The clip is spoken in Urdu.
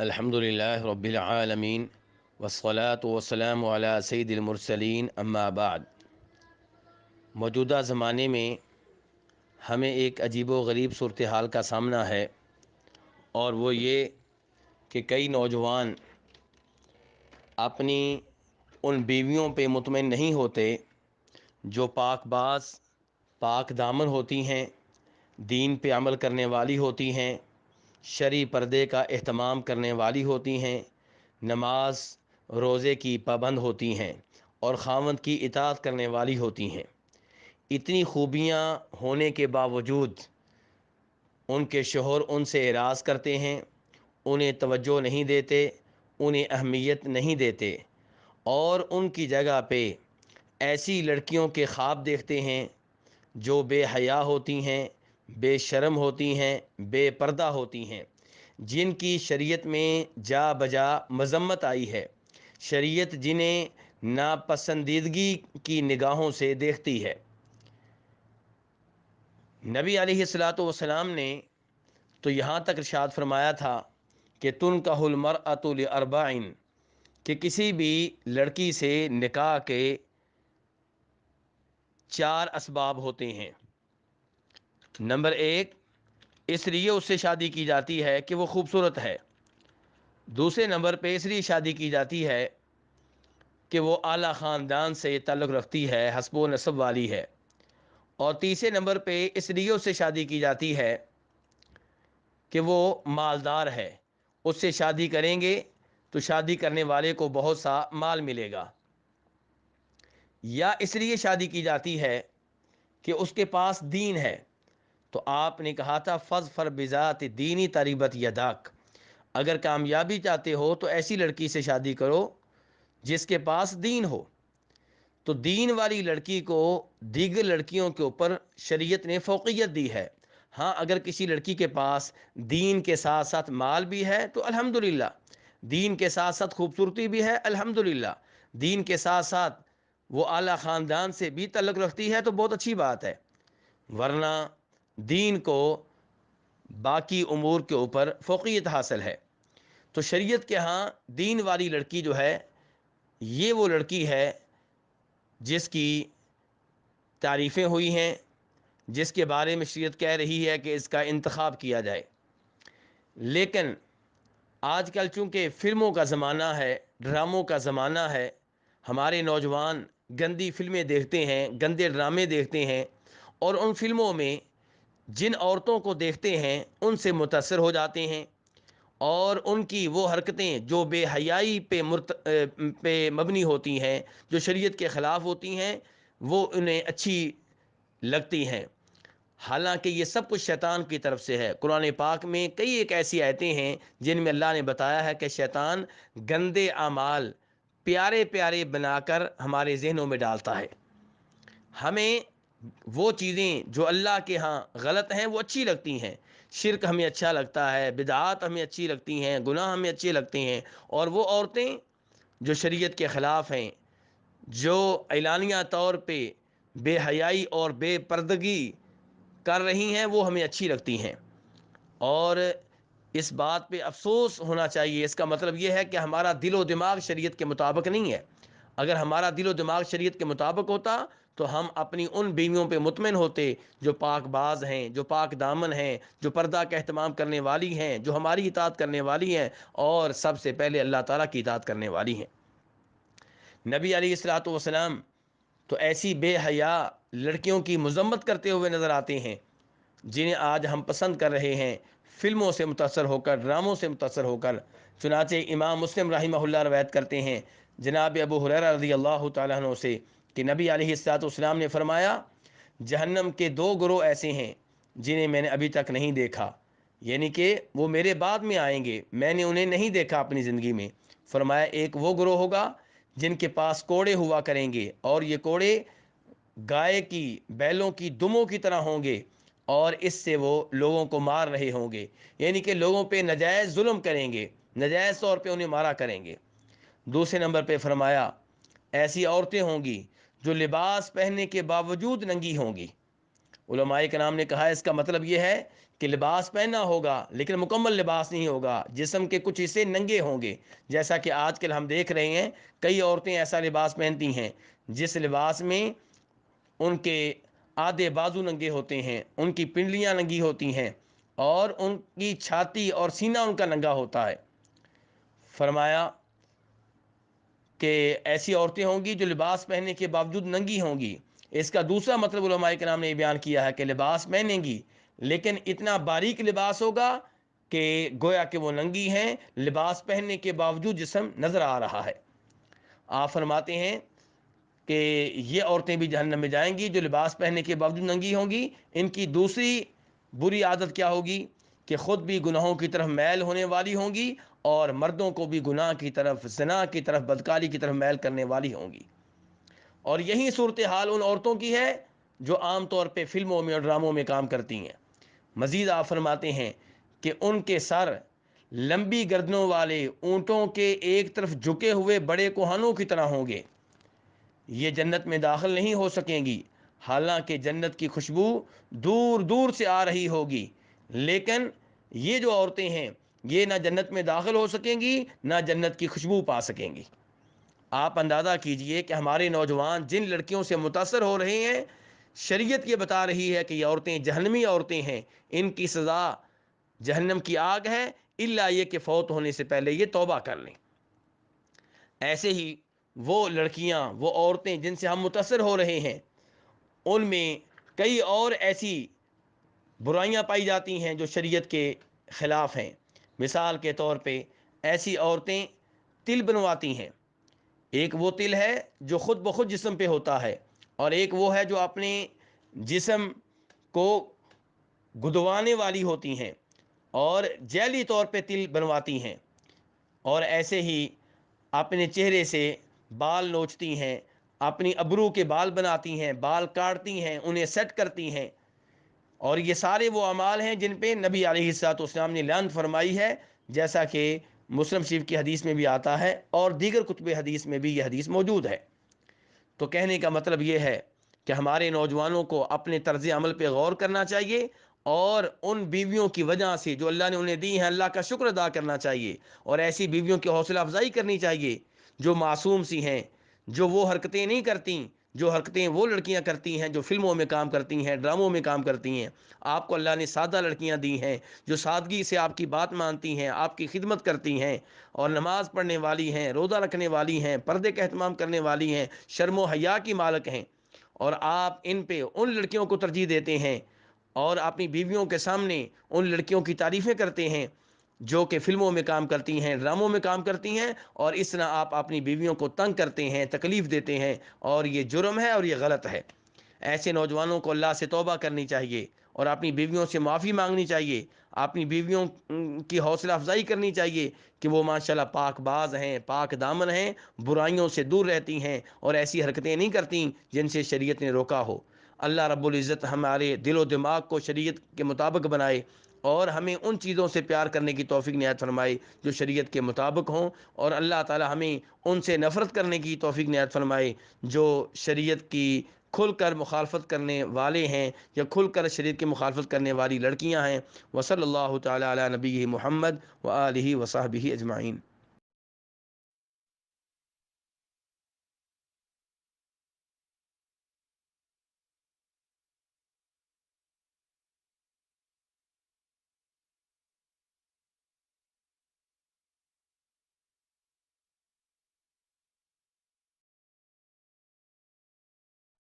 الحمدللہ رب العالمین والصلاة والسلام علی سید المرسلین اما بعد۔ موجودہ زمانے میں ہمیں ایک عجیب و غریب صورتحال کا سامنا ہے، اور وہ یہ کہ کئی نوجوان اپنی ان بیویوں پہ مطمئن نہیں ہوتے جو پاک باز، پاک دامن ہوتی ہیں، دین پہ عمل کرنے والی ہوتی ہیں، شرعی پردے کا اہتمام کرنے والی ہوتی ہیں، نماز روزے کی پابند ہوتی ہیں اور خاوند کی اطاعت کرنے والی ہوتی ہیں۔ اتنی خوبیاں ہونے کے باوجود ان کے شوہر ان سے اعراض کرتے ہیں، انہیں توجہ نہیں دیتے، انہیں اہمیت نہیں دیتے، اور ان کی جگہ پہ ایسی لڑکیوں کے خواب دیکھتے ہیں جو بے حیا ہوتی ہیں، بے شرم ہوتی ہیں، بے پردہ ہوتی ہیں، جن کی شریعت میں جا بجا مذمت آئی ہے، شریعت جنہیں ناپسندیدگی کی نگاہوں سے دیکھتی ہے۔ نبی علیہ الصلاۃ والسلام نے تو یہاں تک ارشاد فرمایا تھا کہ تنکح المرأۃ لاربع، کہ کسی بھی لڑکی سے نکاح کے 4 اسباب ہوتے ہیں۔ نمبر 1، اس لیے اس سے شادی کی جاتی ہے کہ وہ خوبصورت ہے۔ دوسرے نمبر پہ اس لیے شادی کی جاتی ہے کہ وہ اعلیٰ خاندان سے تعلق رکھتی ہے، حسب و نسب والی ہے۔ اور تیسرے نمبر پہ اس لیے اس سے شادی کی جاتی ہے کہ وہ مالدار ہے، اس سے شادی کریں گے تو شادی کرنے والے کو بہت سا مال ملے گا۔ یا اس لیے شادی کی جاتی ہے کہ اس کے پاس دین ہے۔ تو آپ نے کہا تھا فاظفر بذات دینی تریبت یداک، اگر کامیابی چاہتے ہو تو ایسی لڑکی سے شادی کرو جس کے پاس دین ہو۔ تو دین والی لڑکی کو دیگر لڑکیوں کے اوپر شریعت نے فوقیت دی ہے۔ ہاں، اگر کسی لڑکی کے پاس دین کے ساتھ ساتھ مال بھی ہے تو الحمدللہ، دین کے ساتھ ساتھ خوبصورتی بھی ہے الحمدللہ، دین کے ساتھ ساتھ وہ اعلیٰ خاندان سے بھی تعلق رکھتی ہے تو بہت اچھی بات ہے، ورنہ دین کو باقی امور کے اوپر فوقیت حاصل ہے۔ تو شریعت کے ہاں دین والی لڑکی جو ہے، یہ وہ لڑکی ہے جس کی تعریفیں ہوئی ہیں، جس کے بارے میں شریعت کہہ رہی ہے کہ اس کا انتخاب کیا جائے۔ لیکن آج کل چونکہ فلموں کا زمانہ ہے، ڈراموں کا زمانہ ہے، ہمارے نوجوان گندی فلمیں دیکھتے ہیں، گندے ڈرامے دیکھتے ہیں، اور ان فلموں میں جن عورتوں کو دیکھتے ہیں ان سے متاثر ہو جاتے ہیں، اور ان کی وہ حرکتیں جو بے حیائی پہ مبنی ہوتی ہیں، جو شریعت کے خلاف ہوتی ہیں، وہ انہیں اچھی لگتی ہیں۔ حالانکہ یہ سب کچھ شیطان کی طرف سے ہے۔ قرآن پاک میں کئی ایک ایسی آیتیں ہیں جن میں اللہ نے بتایا ہے کہ شیطان گندے اعمال پیارے پیارے بنا کر ہمارے ذہنوں میں ڈالتا ہے۔ ہمیں وہ چیزیں جو اللہ کے ہاں غلط ہیں وہ اچھی لگتی ہیں، شرک ہمیں اچھا لگتا ہے، بدعات ہمیں اچھی لگتی ہیں، گناہ ہمیں اچھے لگتے ہیں، اور وہ عورتیں جو شریعت کے خلاف ہیں، جو اعلانیہ طور پہ بے حیائی اور بے پردگی کر رہی ہیں، وہ ہمیں اچھی لگتی ہیں۔ اور اس بات پہ افسوس ہونا چاہیے، اس کا مطلب یہ ہے کہ ہمارا دل و دماغ شریعت کے مطابق نہیں ہے۔ اگر ہمارا دل و دماغ شریعت کے مطابق ہوتا تو ہم اپنی ان بیویوں پہ مطمئن ہوتے جو پاک باز ہیں، جو پاک دامن ہیں، جو پردہ کا اہتمام کرنے والی ہیں، جو ہماری اطاعت کرنے والی ہیں، اور سب سے پہلے اللہ تعالیٰ کی اطاعت کرنے والی ہیں۔ نبی علیہ الصلوۃ والسلام تو ایسی بے حیا لڑکیوں کی مذمت کرتے ہوئے نظر آتے ہیں جنہیں آج ہم پسند کر رہے ہیں، فلموں سے متاثر ہو کر، ڈراموں سے متاثر ہو کر۔ چنانچہ امام مسلم رحمہ اللہ روایت کرتے ہیں جناب ابو ہریرہ رضی اللہ تعالیٰ عنہ سے کہ نبی علیہ الصلوۃ والسلام نے فرمایا، جہنم کے 2 گروہ ایسے ہیں جنہیں میں نے ابھی تک نہیں دیکھا، یعنی کہ وہ میرے بعد میں آئیں گے، میں نے انہیں نہیں دیکھا اپنی زندگی میں۔ فرمایا ایک وہ گروہ ہوگا جن کے پاس کوڑے ہوا کریں گے، اور یہ کوڑے گائے کی، بیلوں کی دموں کی طرح ہوں گے، اور اس سے وہ لوگوں کو مار رہے ہوں گے، یعنی کہ لوگوں پہ نجائز ظلم کریں گے، نجائز طور پہ انہیں مارا کریں گے۔ دوسرے نمبر پہ فرمایا ایسی عورتیں ہوں گی جو لباس پہننے کے باوجود ننگی ہوں گی۔ علماء کرام نے کہا اس کا مطلب یہ ہے کہ لباس پہننا ہوگا لیکن مکمل لباس نہیں ہوگا، جسم کے کچھ حصے ننگے ہوں گے، جیسا کہ آج کل ہم دیکھ رہے ہیں کئی عورتیں ایسا لباس پہنتی ہیں جس لباس میں ان کے آدھے بازو ننگے ہوتے ہیں، ان کی پنڈلیاں ننگی ہوتی ہیں اور ان کی چھاتی اور سینہ ان کا ننگا ہوتا ہے۔ فرمایا کہ ایسی عورتیں ہوں گی جو لباس پہننے کے باوجود ننگی ہوں گی۔ اس کا دوسرا مطلب علماء کرام نے یہ بیان کیا ہے کہ لباس پہنیں گی لیکن اتنا باریک لباس ہوگا کہ گویا کہ وہ ننگی ہیں، لباس پہننے کے باوجود جسم نظر آ رہا ہے۔ آپ فرماتے ہیں کہ یہ عورتیں بھی جہنم میں جائیں گی جو لباس پہننے کے باوجود ننگی ہوں گی۔ ان کی دوسری بری عادت کیا ہوگی کہ خود بھی گناہوں کی طرف میل ہونے والی ہوں گی اور مردوں کو بھی گناہ کی طرف، زنا کی طرف، بدکاری کی طرف میل کرنے والی ہوں گی۔ اور یہی صورتحال ان عورتوں کی ہے جو عام طور پہ فلموں میں اور ڈراموں میں کام کرتی ہیں۔ مزید آپ فرماتے ہیں کہ ان کے سر لمبی گردنوں والے اونٹوں کے ایک طرف جھکے ہوئے بڑے کوہانوں کی طرح ہوں گے، یہ جنت میں داخل نہیں ہو سکیں گی، حالانکہ جنت کی خوشبو دور دور سے آ رہی ہوگی، لیکن یہ جو عورتیں ہیں یہ نہ جنت میں داخل ہو سکیں گی نہ جنت کی خوشبو پا سکیں گی۔ آپ اندازہ کیجئے کہ ہمارے نوجوان جن لڑکیوں سے متاثر ہو رہے ہیں، شریعت یہ بتا رہی ہے کہ یہ عورتیں جہنمی عورتیں ہیں، ان کی سزا جہنم کی آگ ہے، الا یہ کہ فوت ہونے سے پہلے یہ توبہ کر لیں۔ ایسے ہی وہ لڑکیاں، وہ عورتیں جن سے ہم متاثر ہو رہے ہیں، ان میں کئی اور ایسی برائیاں پائی جاتی ہیں جو شریعت کے خلاف ہیں۔ مثال کے طور پہ ایسی عورتیں تل بنواتی ہیں۔ ایک وہ تل ہے جو خود بخود جسم پہ ہوتا ہے، اور ایک وہ ہے جو اپنے جسم کو گدوانے والی ہوتی ہیں اور جعلی طور پہ تل بنواتی ہیں، اور ایسے ہی اپنے چہرے سے بال نوچتی ہیں، اپنی ابرو کے بال بناتی ہیں، بال کاٹتی ہیں، انہیں سیٹ کرتی ہیں، اور یہ سارے وہ اعمال ہیں جن پہ نبی علیہ الصلوۃ والسلام نے لعنت فرمائی ہے، جیسا کہ مسلم شریف کی حدیث میں بھی آتا ہے اور دیگر کتب حدیث میں بھی یہ حدیث موجود ہے۔ تو کہنے کا مطلب یہ ہے کہ ہمارے نوجوانوں کو اپنے طرز عمل پہ غور کرنا چاہیے اور ان بیویوں کی وجہ سے جو اللہ نے انہیں دی ہیں اللہ کا شکر ادا کرنا چاہیے، اور ایسی بیویوں کی حوصلہ افزائی کرنی چاہیے جو معصوم سی ہیں، جو وہ حرکتیں نہیں کرتیں جو حرکتیں وہ لڑکیاں کرتی ہیں جو فلموں میں کام کرتی ہیں، ڈراموں میں کام کرتی ہیں۔ آپ کو اللہ نے سادہ لڑکیاں دی ہیں جو سادگی سے آپ کی بات مانتی ہیں، آپ کی خدمت کرتی ہیں اور نماز پڑھنے والی ہیں، روزہ رکھنے والی ہیں، پردے کا اہتمام کرنے والی ہیں، شرم و حیا کی مالک ہیں، اور آپ ان پہ ان لڑکیوں کو ترجیح دیتے ہیں اور اپنی بیویوں کے سامنے ان لڑکیوں کی تعریفیں کرتے ہیں جو کہ فلموں میں کام کرتی ہیں، ڈراموں میں کام کرتی ہیں، اور اس طرح آپ اپنی بیویوں کو تنگ کرتے ہیں، تکلیف دیتے ہیں، اور یہ جرم ہے اور یہ غلط ہے۔ ایسے نوجوانوں کو اللہ سے توبہ کرنی چاہیے اور اپنی بیویوں سے معافی مانگنی چاہیے، اپنی بیویوں کی حوصلہ افزائی کرنی چاہیے کہ وہ ماشاءاللہ پاک باز ہیں، پاک دامن ہیں، برائیوں سے دور رہتی ہیں اور ایسی حرکتیں نہیں کرتی جن سے شریعت نے روکا ہو۔ اللہ رب العزت ہمارے دل و دماغ کو شریعت کے مطابق بنائے اور ہمیں ان چیزوں سے پیار کرنے کی توفیق عنایت فرمائے جو شریعت کے مطابق ہوں، اور اللہ تعالی ہمیں ان سے نفرت کرنے کی توفیق عنایت فرمائے جو شریعت کی کھل کر مخالفت کرنے والے ہیں یا کھل کر شریعت کی مخالفت کرنے والی لڑکیاں ہیں۔ وصلی اللہ تعالی علی نبی محمد و آلہ و صحبہ اجمعین۔